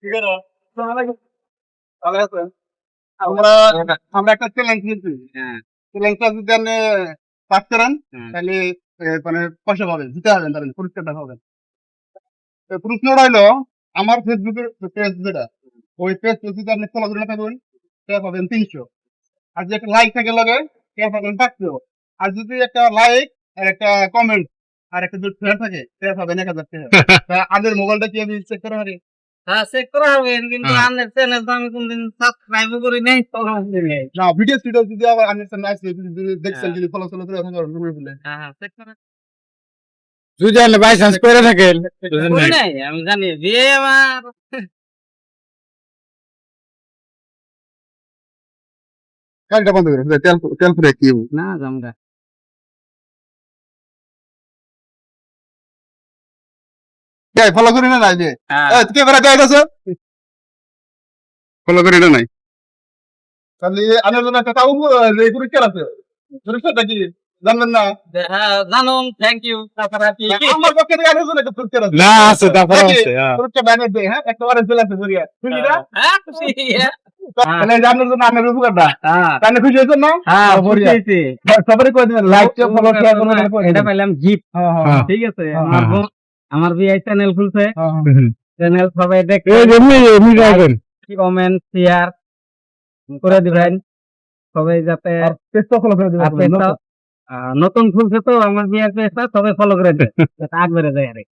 ঠিক আছে ভালো আছেন আমরা আমরা একটা চ্যালেঞ্জ নিয়েছি চ্যালেঞ্জটা যদি আপনি পাস করেন তাহলে মানে পয়সা পাবেন জিতে পাবেন তাহলে পুরস্কারটা পাবেন পুরস্কারটা হলো আমার ফেসবুকের পেজ যেটা ওই পেজ যদি আপনি ফলো করে থাকবেন সেটা পাবেন 300 আর যদি একটা লাইক থাকে লগে সেটা পাবেন 500 আর যদি একটা লাইক আর একটা কমেন্ট আর একটা যদি ফ্রেন্ড থাকে সেটা পাবেন 1000 টাকা তা আমাদের মোবাইলটা কি আমি চেক করা পারি হ্যাঁ চেক করা হবে কিন্তু আপনার চ্যানেল তো আমি কোনদিন সাবস্ক্রাইব করি নাই না ভিডিও যদি আবার আমি যদি দেখছেন যদি ফলো করে থাকেন বলে হ্যাঁ চেক করা যদি আপনি বাই চান্স করে থাকেন করি নাই আমি জানি বিয়ে আমার গাড়িটা বন্ধ করে তেল তেল পুরে কি না জামগা ফলো করি না নাই যে হ্যাঁ তুই বেড়া দেয় গেছো ফলো করি না নাই তাহলে আনার জন্য একটা তাও যে পুরস্কার আছে পুরস্কারটা কি জানবেন না হ্যাঁ জানুন থ্যাংক ইউ তারপরে আর কি আমার পক্ষে থেকে আনার জন্য একটা পুরস্কার আছে না আছে তারপর আছে পুরস্কার ব্যানার দেয় হ্যাঁ একটা অরেঞ্জ চলে আসে বুঝিয়া খুশি না হ্যাঁ খুশি তাহলে জানার জন্য আপনার উপকারটা হ্যাঁ তাহলে খুশি হয়েছেন না হ্যাঁ বড়িয়া। বুঝেছি সবারই করে দিবেন লাইক ফলো শেয়ার করবেন এটা পাইলাম গিফট হ্যাঁ। ঠিক আছে হ্যাঁ, আমার বোন- আমার বিআই চ্যানেল খুলছে চ্যানেল সবাই দেখে এই এমনি এমনি রাখবেন কমেন্ট শেয়ার করে দিবেন সবাই যাতে পেজটা ফলো করে দিবেন পেজটা নতুন খুলছে তো আমার বিআই পেজটা সবাই ফলো করে দেয় যাতে আগ বেড়ে যায় আরে